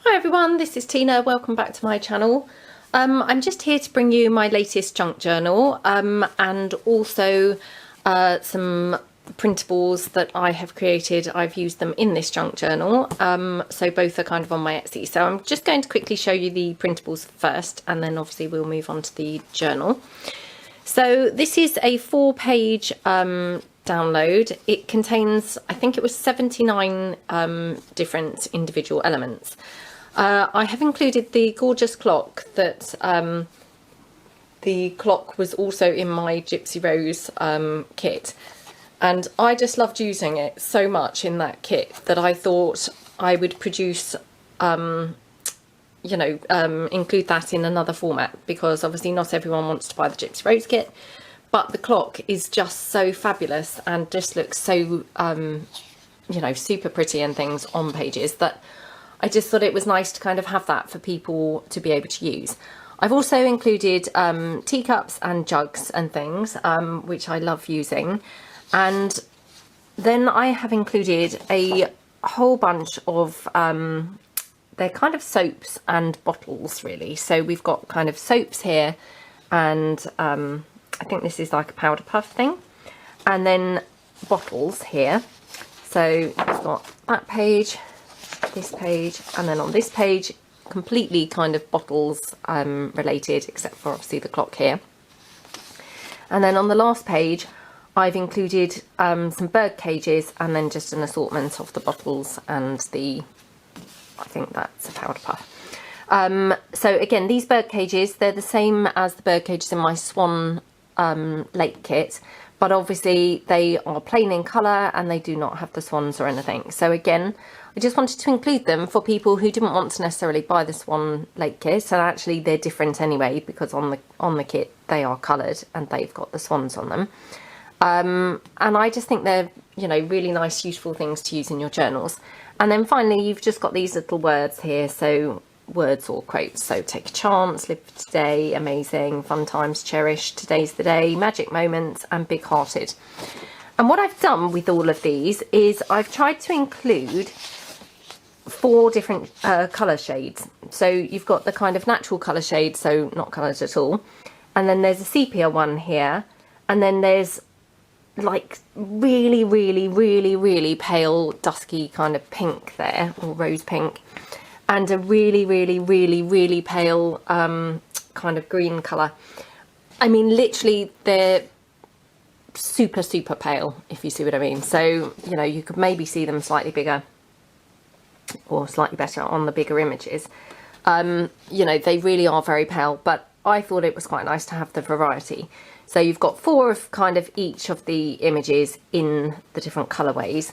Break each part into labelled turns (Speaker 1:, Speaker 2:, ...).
Speaker 1: Hi everyone, this is Tina. Welcome back to my channel. I'm just here to bring you my latest junk journal and also some printables that I have created. I've used them in this junk journal, so both are kind of on my Etsy. So I'm just going to quickly show you the printables first, and then obviously we'll move on to the journal. So this is a 4-page download. It contains, I think it was 79 different individual elements. I have included the gorgeous clock that the clock was also in my Gypsy Rose kit, and I just loved using it so much in that kit that I thought I would produce include that in another format, because obviously not everyone wants to buy the Gypsy Rose kit, but the clock is just so fabulous and just looks so super pretty and things on pages that I just thought it was nice to kind of have that for people to be able to use. I've also included teacups and jugs and things, which I love using. And then I have included a whole bunch of, they're kind of soaps and bottles really. So we've got kind of soaps here, and I think this is like a powder puff thing. And then bottles here. So we've got that page, this page, and then on this page completely kind of bottles related, except for obviously the clock here. And then on the last page I've included some bird cages, and then just an assortment of the bottles and the, I think that's a powder puff. So again, these bird cages, they're the same as the bird cages in my Swan lake kit, but obviously they are plain in colour and they do not have the swans or anything. So again, I just wanted to include them for people who didn't want to necessarily buy the Swan lake kit. So actually they're different anyway, because on the kit they are coloured and they've got the swans on them. And I just think they're, really nice, useful things to use in your journals. And then finally, you've just got these little words here. So words or quotes. So take a chance, live for today, amazing, fun times, cherish, today's the day, magic moments, and big hearted. And what I've done with all of these is I've tried to include 4 different colour shades. So you've got the kind of natural colour shade, so not coloured at all. And then there's a sepia one here. And then there's like really, really, really, really pale, dusky kind of pink there, or rose pink. And a really, really, really, really pale kind of green colour. I mean, literally, they're super, super pale, if you see what I mean. So, you could maybe see them slightly bigger or slightly better on the bigger images. They really are very pale, but I thought it was quite nice to have the variety. So you've got 4 of kind of each of the images in the different colourways,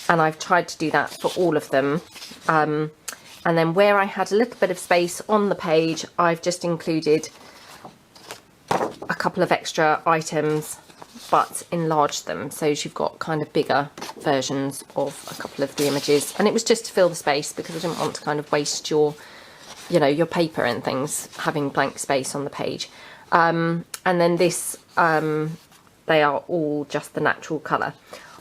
Speaker 1: and I've tried to do that for all of them. And then where I had a little bit of space on the page, I've just included a couple of extra items, but enlarged them. So you've got kind of bigger versions of a couple of the images. And it was just to fill the space, because I didn't want to kind of waste your paper and things having blank space on the page. And then this, they are all just the natural colour.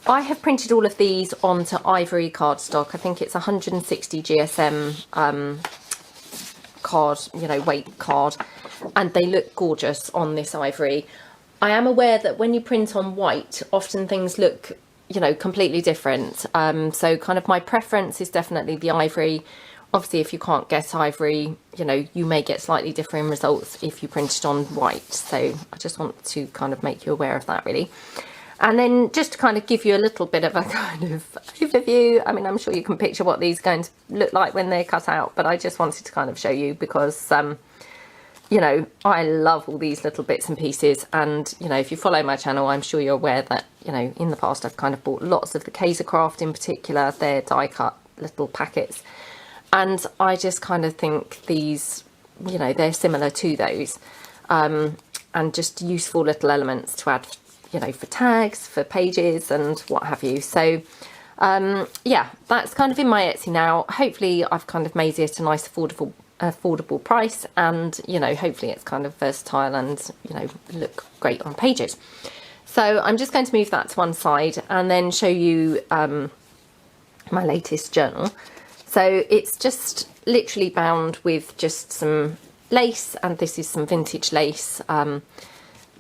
Speaker 1: I have printed all of these onto ivory cardstock. I think it's 160 GSM card, weight card, and they look gorgeous on this ivory. I am aware that when you print on white, often things look, completely different. So kind of my preference is definitely the ivory. Obviously, if you can't get ivory, you may get slightly different results if you print it on white. So I just want to kind of make you aware of that, really. And then just to kind of give you a little bit of a kind of overview, I mean, I'm sure you can picture what these are going to look like when they're cut out, but I just wanted to kind of show you because, I love all these little bits and pieces. And, if you follow my channel, I'm sure you're aware that, in the past, I've kind of bought lots of the Kaisercraft in particular, their die cut little packets. And I just kind of think these, they're similar to those, and just useful little elements to add, for tags, for pages and what have you. So, yeah, that's kind of in my Etsy now. Hopefully I've kind of made it a nice affordable price, and, hopefully it's kind of versatile and, look great on pages. So I'm just going to move that to one side and then show you my latest journal. So it's just literally bound with just some lace, and this is some vintage lace,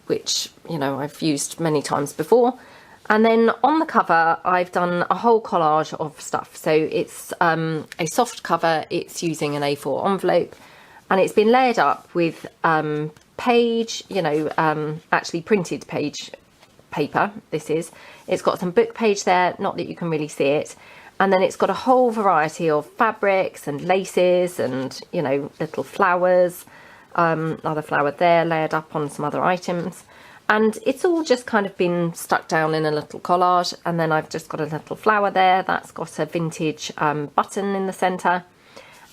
Speaker 1: which, you know, I've used many times before. And then on the cover, I've done a whole collage of stuff. So it's a soft cover, it's using an A4 envelope, and it's been layered up with page, you know, actually printed page paper. This is, it's got some book page there, not that you can really see it. And then it's got a whole variety of fabrics and laces and, you know, little flowers, another flower there layered up on some other items. And it's all just kind of been stuck down in a little collage. And then I've just got a little flower there that's got a vintage button in the centre.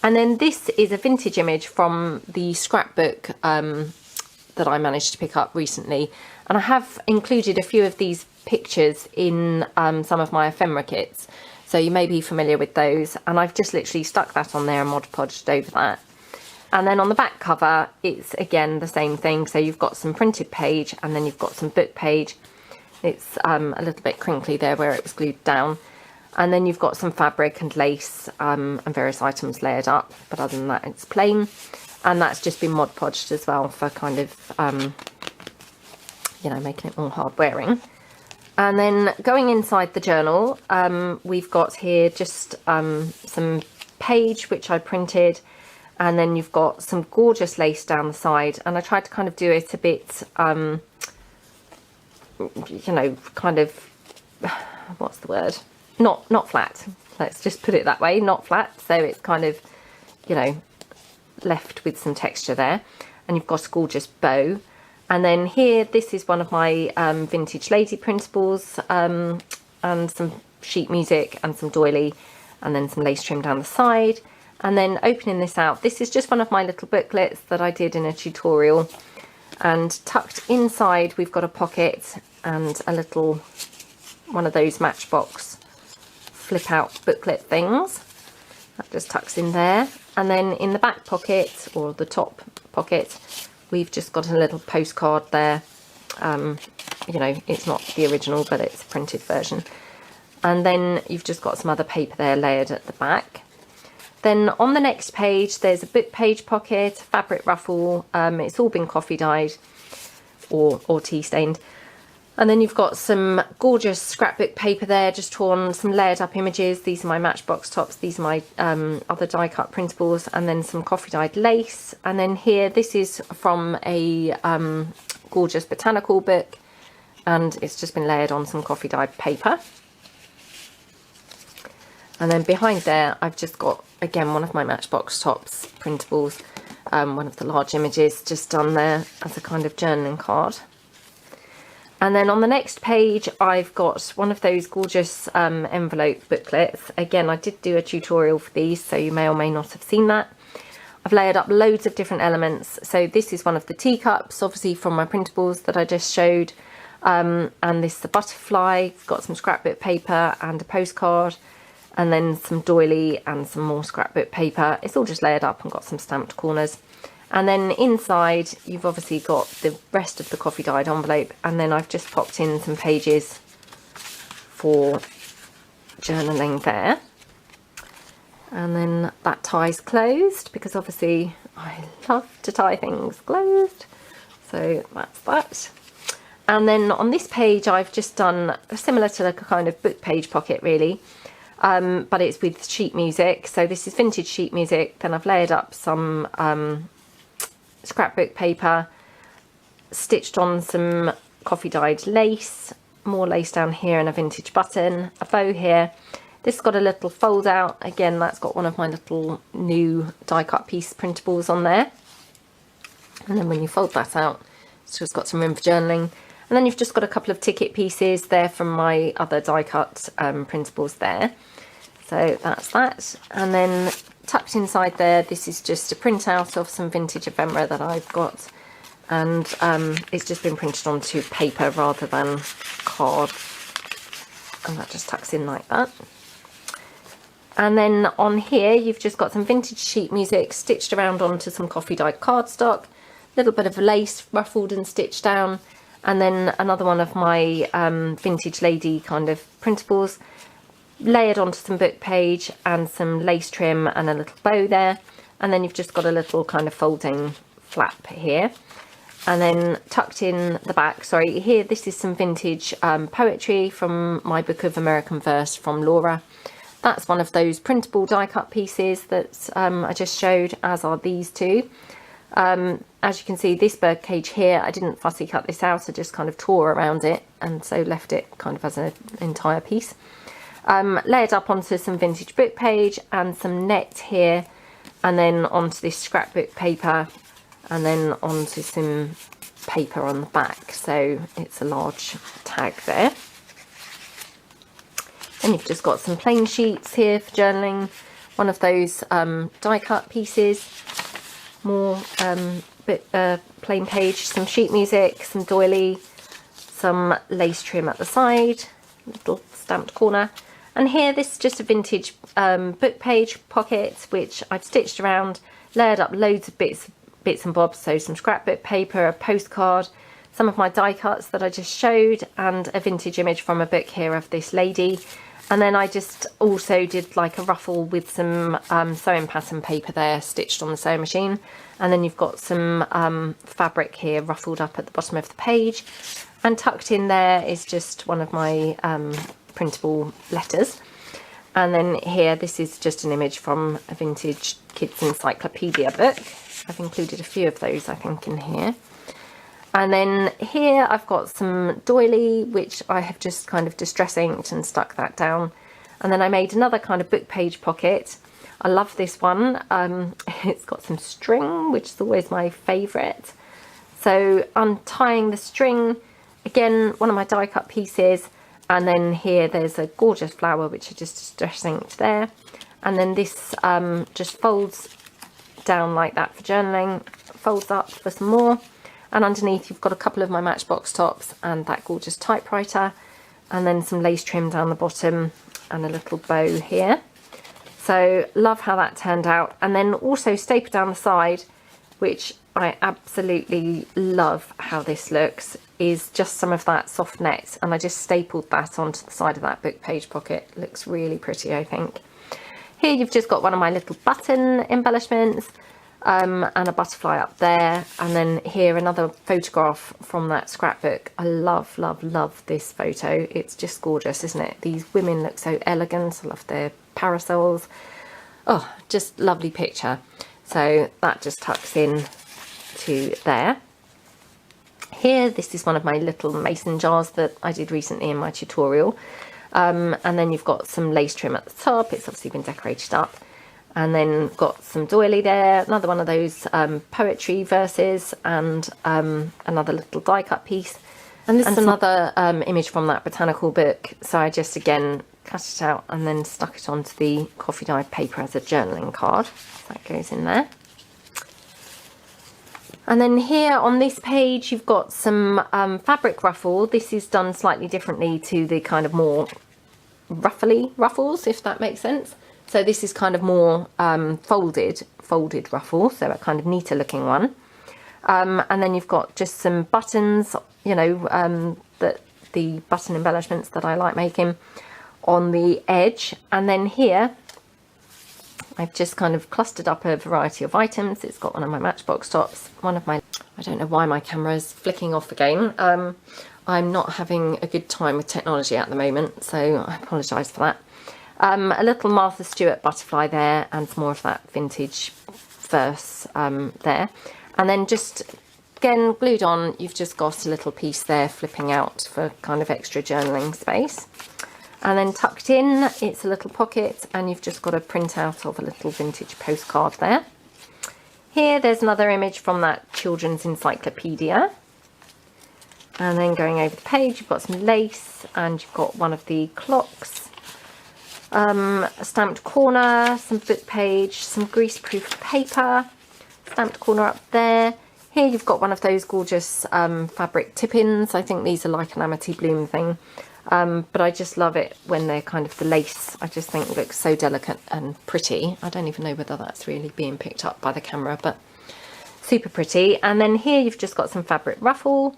Speaker 1: And then this is a vintage image from the scrapbook that I managed to pick up recently. And I have included a few of these pictures in some of my ephemera kits. So you may be familiar with those. And I've just literally stuck that on there and Mod Podged over that. And then on the back cover, it's again the same thing. So you've got some printed page and then you've got some book page. It's a little bit crinkly there where it was glued down. And then you've got some fabric and lace and various items layered up. But other than that, it's plain. And that's just been Mod Podged as well for kind of, you know, making it more hard wearing. And then going inside the journal, we've got here just some page which I printed. And then you've got some gorgeous lace down the side. And I tried to kind of do it a bit, you know, kind of, what's the word? Not flat. Let's just put it that way, not flat. So it's kind of, you know, left with some texture there. And you've got a gorgeous bow. And then here, this is one of my vintage lady printables, and some sheet music and some doily, and then some lace trim down the side. And then opening this out, this is just one of my little booklets that I did in a tutorial. And tucked inside, we've got a pocket and a little, one of those Matchbox flip out booklet things. That just tucks in there. And then in the back pocket, or the top pocket, we've just got a little postcard there. You know, it's not the original, but it's a printed version. And then you've just got some other paper there layered at the back. Then on the next page, there's a book page pocket, fabric ruffle. It's all been coffee dyed or tea stained. And then you've got some gorgeous scrapbook paper there, just torn, some layered up images. These are my Matchbox tops. These are my other die cut printables, and then some coffee dyed lace. And then here, this is from a gorgeous botanical book, and it's just been layered on some coffee dyed paper. And then behind there, I've just got, again, one of my Matchbox tops printables, one of the large images just done there as a kind of journaling card. And then on the next page, I've got one of those gorgeous envelope booklets. Again, I did do a tutorial for these, so you may or may not have seen that. I've layered up loads of different elements. So this is one of the teacups, obviously from my printables that I just showed. And this is the butterfly. I've got some scrapbook paper and a postcard. And then some doily and some more scrapbook paper. It's all just layered up and got some stamped corners. And then inside, you've obviously got the rest of the coffee dyed envelope. And then I've just popped in some pages for journaling there. And then that tie's closed, because obviously I love to tie things closed. So that's that. And then on this page, I've just done similar to like a kind of book page pocket, really. But it's with sheet music. So this is vintage sheet music. Then I've layered up some scrapbook paper, stitched on some coffee dyed lace, more lace down here, and a vintage button, a bow here. This has got a little fold out. Again, that's got one of my little new die cut piece printables on there. And then when you fold that out, it's just got some room for journaling. And then you've just got a couple of ticket pieces there from my other die cut printables there. So that's that. And then tucked inside there, this is just a printout of some vintage ephemera that I've got. And it's just been printed onto paper rather than card. And that just tucks in like that. And then on here, you've just got some vintage sheet music stitched around onto some coffee dyed cardstock. A little bit of lace ruffled and stitched down. And then another one of my vintage lady kind of printables. layered onto some book page and some lace trim and a little bow there. And then you've just got a little kind of folding flap here. And then tucked in the back, sorry, here, this is some vintage poetry from my book of American verse from Laura. That's one of those printable die cut pieces that I just showed, as are these two. As you can see, this bird cage here, I didn't fussy cut this out, I just kind of tore around it and so left it kind of as an entire piece. Layered up onto some vintage book page and some net here, and then onto this scrapbook paper, and then onto some paper on the back, so it's a large tag there. And you've just got some plain sheets here for journaling, one of those die cut pieces, more plain page, some sheet music, some doily, some lace trim at the side, little stamped corner. And here, this is just a vintage book page pocket, which I've stitched around, layered up loads of bits and bobs, so some scrapbook paper, a postcard, some of my die cuts that I just showed, and a vintage image from a book here of this lady. And then I just also did like a ruffle with some sewing pattern paper there, stitched on the sewing machine. And then you've got some fabric here ruffled up at the bottom of the page. And tucked in there is just one of my printable letters. And then here, this is just an image from a vintage kids encyclopedia book. I've included a few of those, I think, in here. And then here I've got some doily, which I have just kind of distress inked and stuck that down. And then I made another kind of book page pocket. I love this one. It's got some string, which is always my favourite. So untying the string, again, one of my die cut pieces. And then here there's a gorgeous flower, which I just distress inked there. And then this just folds down like that for journaling, folds up for some more. And underneath you've got a couple of my Matchbox tops and that gorgeous typewriter, and then some lace trim down the bottom and a little bow here. So love how that turned out. And then also stapled down the side, which I absolutely love how this looks, is just some of that soft net, and I just stapled that onto the side of that book page pocket. Looks really pretty, I think. Here you've just got one of my little button embellishments, and a butterfly up there, and then here another photograph from that scrapbook. I love, love, love this photo. It's just gorgeous, isn't it? These women look so elegant. I love their parasols. Oh, just lovely picture. So that just tucks in to there. Here, this is one of my little mason jars that I did recently in my tutorial. And then you've got some lace trim at the top. It's obviously been decorated up. And then got some doily there, another one of those poetry verses, and another little die cut piece. And this is another image from that botanical book. So I just, again, cut it out and then stuck it onto the coffee dyed paper as a journaling card. So that goes in there. And then here on this page, you've got some fabric ruffle. This is done slightly differently to the kind of more ruffly ruffles, if that makes sense. So this is kind of more folded ruffle, so a kind of neater looking one. And then you've got just some buttons, you know, the button embellishments that I like making on the edge. And then here, I've just kind of clustered up a variety of items. It's got one of my Matchbox tops, one of my, I don't know why my camera is flicking off again. I'm not having a good time with technology at the moment, so I apologise for that. A little Martha Stewart butterfly there, and some more of that vintage verse there. And then just, again, glued on, you've just got a little piece there flipping out for kind of extra journaling space. And then tucked in, it's a little pocket, and you've just got a printout of a little vintage postcard there. Here, there's another image from that children's encyclopedia. And then going over the page, you've got some lace, and you've got one of the clocks. A stamped corner, some book page, some greaseproof paper, stamped corner up there. Here you've got one of those gorgeous fabric tip-ins. I think these are like an Amity Bloom thing. But I just love it when they're kind of the lace. I just think it looks so delicate and pretty. I don't even know whether that's really being picked up by the camera, but super pretty. And then here you've just got some fabric ruffle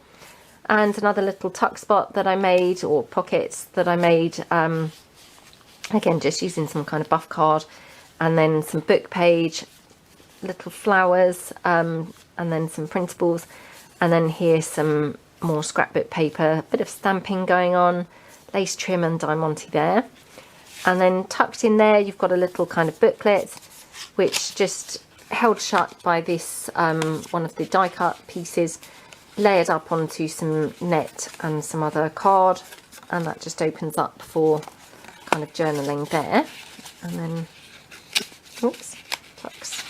Speaker 1: and another little tuck spot that I made, or pockets that I made Again, just using some kind of buff card, and then some book page, little flowers, and then some printables, and then here's some more scrapbook paper, bit of stamping going on, lace trim and diamante there. And then tucked in there you've got a little kind of booklet, which just held shut by this one of the die cut pieces, layered up onto some net and some other card, and that just opens up for kind of journaling there, and then oops, tucks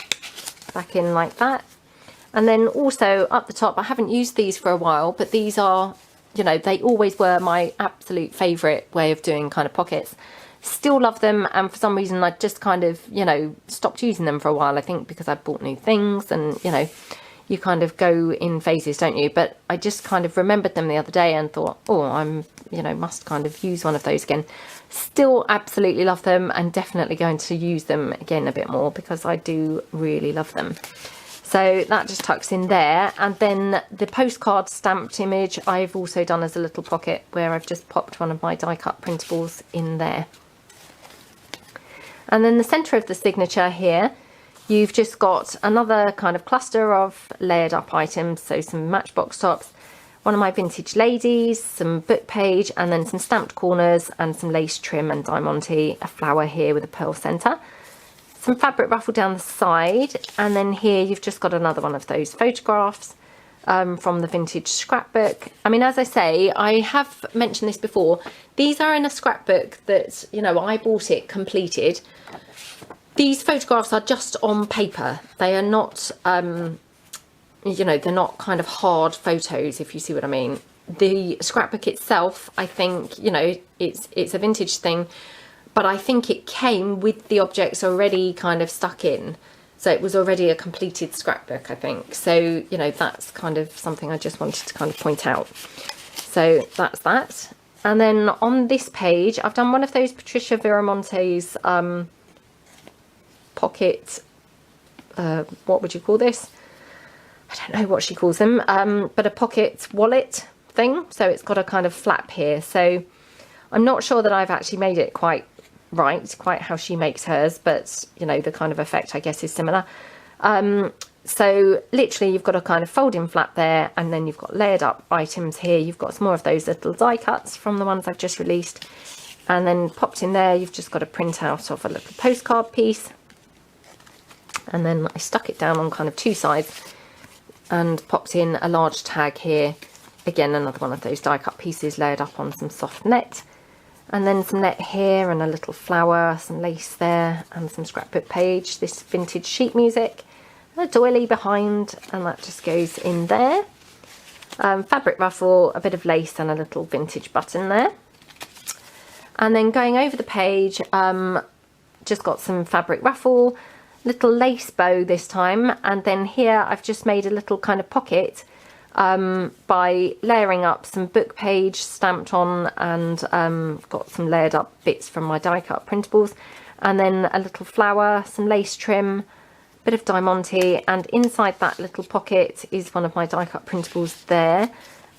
Speaker 1: back in like that. And then also up the top, I haven't used these for a while, but these are, you know, they always were my absolute favourite way of doing kind of pockets. Still love them, and for some reason I just kind of, you know, stopped using them for a while. I think because I bought new things, and you know, you kind of go in phases, don't you? But I just kind of remembered them the other day and thought, oh, I'm, you know, must kind of use one of those again. Still absolutely love them, and definitely going to use them again a bit more because I do really love them. So that just tucks in there. And then the postcard stamped image I've also done as a little pocket, where I've just popped one of my die cut printables in there. And then the centre of the signature here, you've just got another kind of cluster of layered up items. So some Matchbox tops, one of my vintage ladies, some book page, and then some stamped corners and some lace trim and diamante, a flower here with a pearl centre. Some fabric ruffle down the side, and then here you've just got another one of those photographs from the vintage scrapbook. I mean, as I say, I have mentioned this before, these are in a scrapbook that, you know, I bought it completed. These photographs are just on paper. They are not, you know, they're not kind of hard photos, if you see what I mean. The scrapbook itself, I think, you know, it's a vintage thing, but I think it came with the objects already kind of stuck in. So it was already a completed scrapbook, I think. So, you know, that's kind of something I just wanted to kind of point out. So that's that. And then on this page, I've done one of those Patricia Viramonte's pocket, what would you call this? I don't know what she calls them, but a pocket wallet thing. So it's got a kind of flap here. So I'm not sure that I've actually made it quite right, quite how she makes hers, but you know, the kind of effect I guess is similar. So literally you've got a kind of folding flap there, and then you've got layered up items here. You've got some more of those little die cuts from the ones I've just released, and then popped in there you've just got a printout of a little postcard piece, and then I stuck it down on kind of two sides and popped in a large tag here, again another one of those die cut pieces layered up on some soft net. And then some net here and a little flower, some lace there, and some scrapbook page, this vintage sheet music, and a doily behind, and that just goes in there. Fabric ruffle, a bit of lace, and a little vintage button there. And then going over the page, just got some fabric ruffle, little lace bow this time, and then here I've just made a little kind of pocket by layering up some book page stamped on, and got some layered up bits from my die cut printables, and then a little flower, some lace trim, bit of diamante, and inside that little pocket is one of my die cut printables there,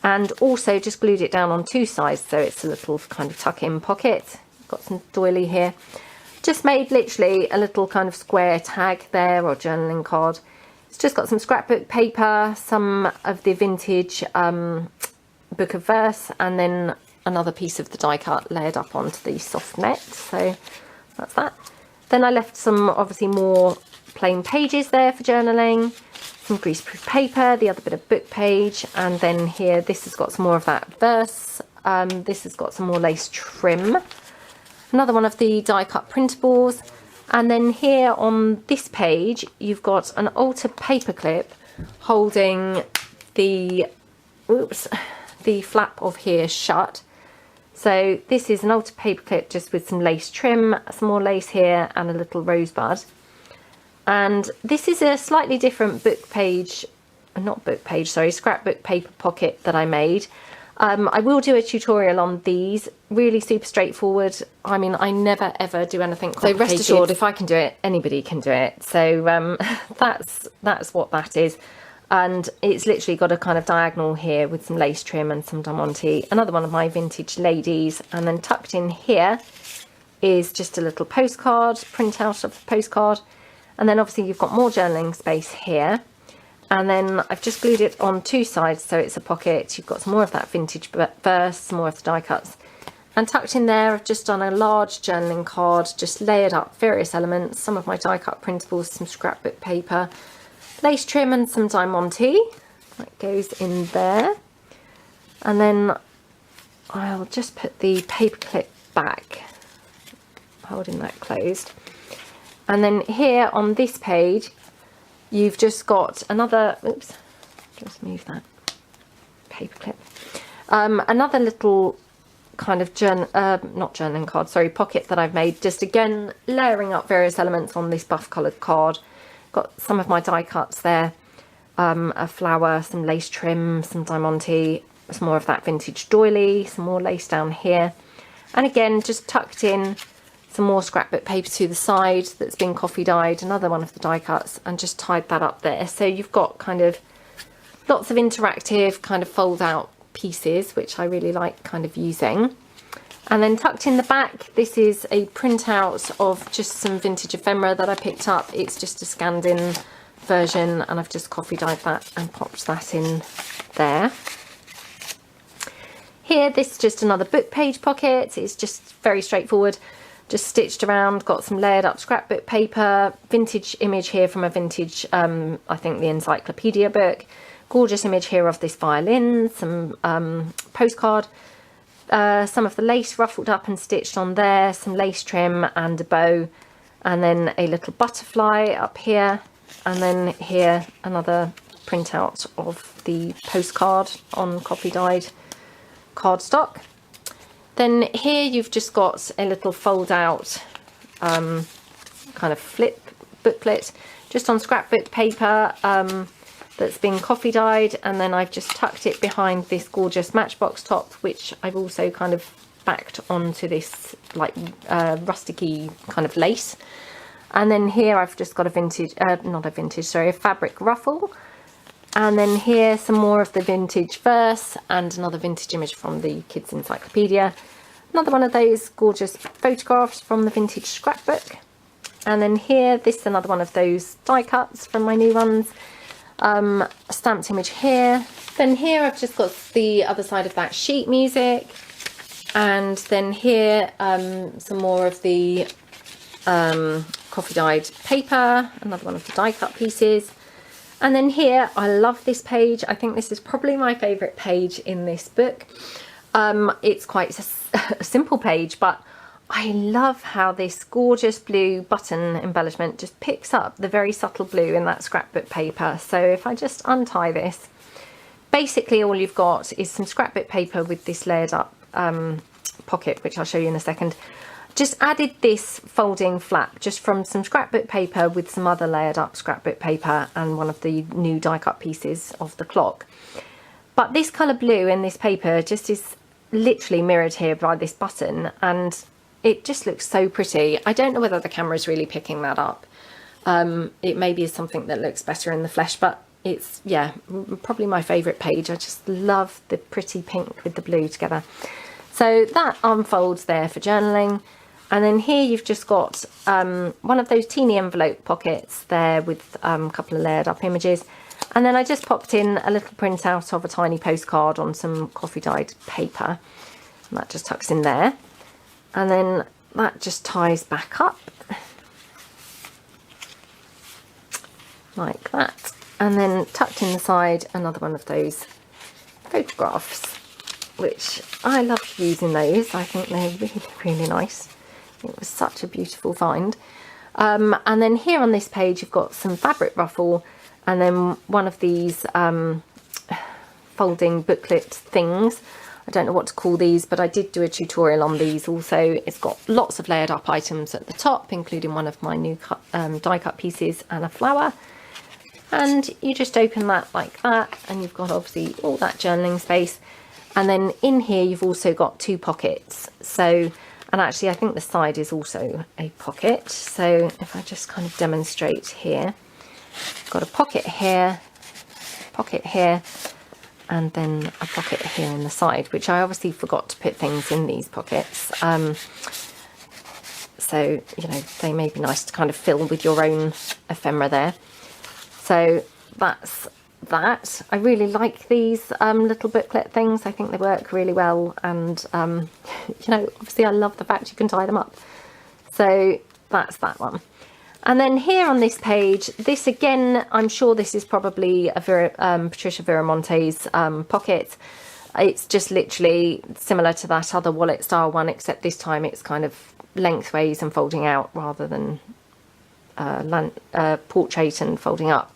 Speaker 1: and also just glued it down on two sides so it's a little kind of tuck in pocket. Got some doily here, just made literally a little kind of square tag there, or journaling card. It's just got some scrapbook paper, some of the vintage book of verse, and then another piece of the die cut layered up onto the soft net. So that's that. Then I left some obviously more plain pages there for journaling, some greaseproof paper, the other bit of book page, and then here this has got some more of that verse. This has got some more lace trim, another one of the die cut printables. And then here on this page, you've got an altar paperclip holding the, the flap of here shut. So this is an altar paperclip just with some lace trim, some more lace here, and a little rosebud. And this is a slightly different book page, not book page, sorry, scrapbook paper pocket that I made. I will do a tutorial on these, really super straightforward. I mean, I never ever do anything complicated. So rest assured, if I can do it, anybody can do it. So that's what that is. And it's literally got a kind of diagonal here with some lace trim and some diamante, another one of my vintage ladies, and then tucked in here is just a little postcard, printout of the postcard. And then obviously you've got more journaling space here. And then I've just glued it on two sides so it's a pocket. You've got some more of that vintage verse, some more of the die cuts. And tucked in there, I've just done a large journaling card, just layered up various elements, some of my die cut printables, some scrapbook paper, lace trim and some diamante. That goes in there. And then I'll just put the paper clip back, holding that closed. And then here on this page, you've just got another, oops, just move that paper clip. Another little kind of not journaling card, sorry, pocket that I've made, just again layering up various elements on this buff coloured card. Got some of my die cuts there, a flower, some lace trim, some diamante, some more of that vintage doily, some more lace down here, and again just tucked in some more scrapbook paper to the side that's been coffee dyed, another one of the die cuts, and just tied that up there. So you've got kind of lots of interactive kind of fold out pieces, which I really like kind of using. And then tucked in the back, this is a printout of just some vintage ephemera that I picked up. It's just a scanned in version, and I've just coffee dyed that and popped that in there. Here, this is just another book page pocket. It's just very straightforward, just stitched around, got some layered up scrapbook paper, vintage image here from a vintage, I think the encyclopedia book, gorgeous image here of this violin, some postcard, some of the lace ruffled up and stitched on there, some lace trim and a bow, and then a little butterfly up here, and then here another printout of the postcard on coffee dyed cardstock. Then here you've just got a little fold out kind of flip booklet just on scrapbook paper that's been coffee dyed, and then I've just tucked it behind this gorgeous Matchbox top, which I've also kind of backed onto this like rusticy kind of lace. And then here I've just got a vintage, not a vintage, sorry, a fabric ruffle. And then here some more of the vintage verse and another vintage image from the kids encyclopedia. Another one of those gorgeous photographs from the vintage scrapbook. And then here, this is another one of those die cuts from my new ones. A stamped image here. Then here I've just got the other side of that sheet music. And then here some more of the coffee dyed paper, another one of the die cut pieces. And then here, I love this page. I think this is probably my favourite page in this book. It's quite a simple page, but I love how this gorgeous blue button embellishment just picks up the very subtle blue in that scrapbook paper. So if I just untie this, basically all you've got is some scrapbook paper with this layered up pocket, which I'll show you in a second. Just added this folding flap just from some scrapbook paper with some other layered up scrapbook paper and one of the new die cut pieces of the clock. But this colour blue in this paper just is literally mirrored here by this button, and it just looks so pretty. I don't know whether the camera is really picking that up. It maybe is something that looks better in the flesh, but it's, yeah, probably my favourite page. I just love the pretty pink with the blue together. So that unfolds there for journaling. And then here you've just got one of those teeny envelope pockets there with a couple of layered up images. And then I just popped in a little printout of a tiny postcard on some coffee dyed paper. And that just tucks in there. And then that just ties back up. Like that. And then tucked in the side, another one of those photographs, which I love using those. I think they're really, really nice. It was such a beautiful find. And then here on this page, you've got some fabric ruffle and then one of these folding booklet things. I don't know what to call these, but I did do a tutorial on these also. It's got lots of layered up items at the top, including one of my new die cut pieces and a flower. And you just open that like that, and you've got obviously all that journaling space. And then in here, you've also got two pockets. So, and actually I think the side is also a pocket. So if I just kind of demonstrate here, got a pocket here, and then a pocket here in the side, which I obviously forgot to put things in these pockets. So, you know, they may be nice to kind of fill with your own ephemera there. So that's that. I really like these little booklet things. I think they work really well, and you know, obviously I love the fact you can tie them up. So that's that one. And then here on this page, this again, I'm sure this is probably a Patricia Viramonte's pocket. It's just literally similar to that other wallet style one, except this time it's kind of lengthways and folding out rather than portrait and folding up.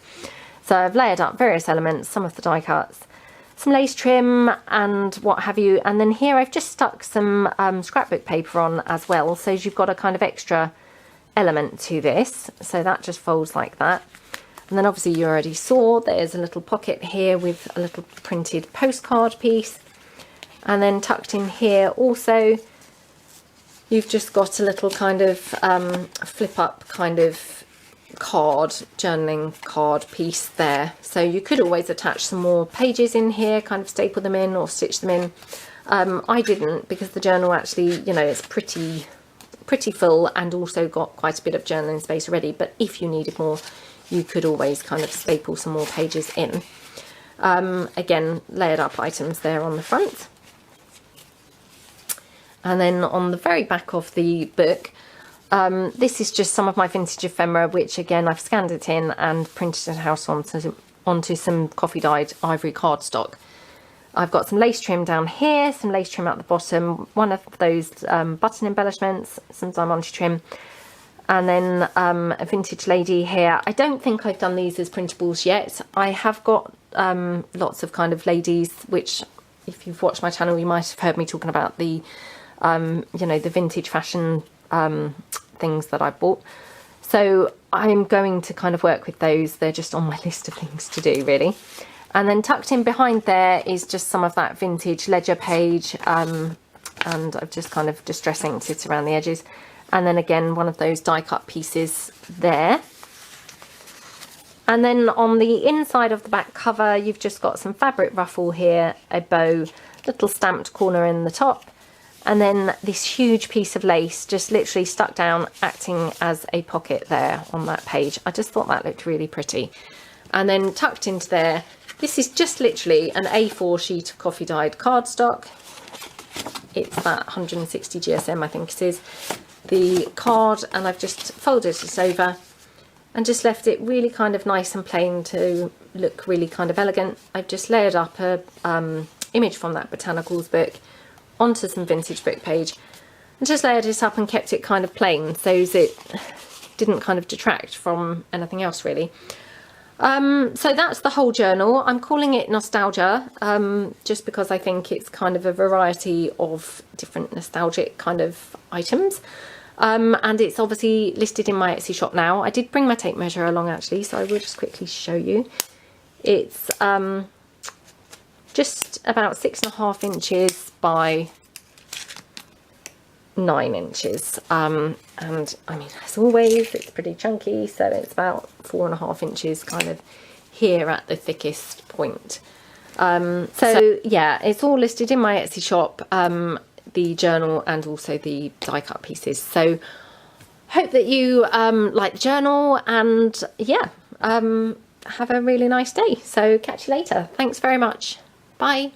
Speaker 1: So I've layered up various elements, some of the die cuts, some lace trim and what have you. And then here I've just stuck some scrapbook paper on as well, so you've got a kind of extra element to this. So that just folds like that. And then obviously you already saw there's a little pocket here with a little printed postcard piece. And then tucked in here also, you've just got a little kind of flip up kind of card, journaling card piece there. So you could always attach some more pages in here, kind of staple them in or stitch them in. I didn't, because the journal actually, you know, it's pretty full and also got quite a bit of journaling space already. But if you needed more, you could always kind of staple some more pages in. Again, layered up items there on the front. And then on the very back of the book, this is just some of my vintage ephemera, which again I've scanned it in and printed it out onto some coffee dyed ivory cardstock. I've got some lace trim down here, some lace trim at the bottom, one of those button embellishments, some diamond trim, and then a vintage lady here. I don't think I've done these as printables yet. I have got lots of kind of ladies, which if you've watched my channel you might have heard me talking about the you know, the vintage fashion things that I bought. So I'm going to kind of work with those. They're just on my list of things to do, really. And then tucked in behind there is just some of that vintage ledger page, and I've just kind of distress inked it around the edges. And then again, one of those die cut pieces there. And then on the inside of the back cover, you've just got some fabric ruffle here, a bow, little stamped corner in the top, and then this huge piece of lace just literally stuck down, acting as a pocket there on that page. I just thought that looked really pretty. And then tucked into there, this is just literally an A4 sheet of coffee dyed cardstock. It's that 160 GSM, I think it is, the card, and I've just folded it over and just left it really kind of nice and plain to look really kind of elegant. I've just layered up a image from that botanicals book onto some vintage book page and just layered it up and kept it kind of plain so as it didn't kind of detract from anything else really. So that's the whole journal. I'm calling it Nostalgia just because I think it's kind of a variety of different nostalgic kind of items. And it's obviously listed in my Etsy shop now. I did bring my tape measure along actually, so I will just quickly show you. It's just about 6.5 inches by 9 inches. And I mean, as always, it's pretty chunky, so it's about 4.5 inches kind of here at the thickest point. So yeah, it's all listed in my Etsy shop, the journal and also the die cut pieces. So hope that you like the journal, and yeah, have a really nice day. So catch you later. Thanks very much. Bye.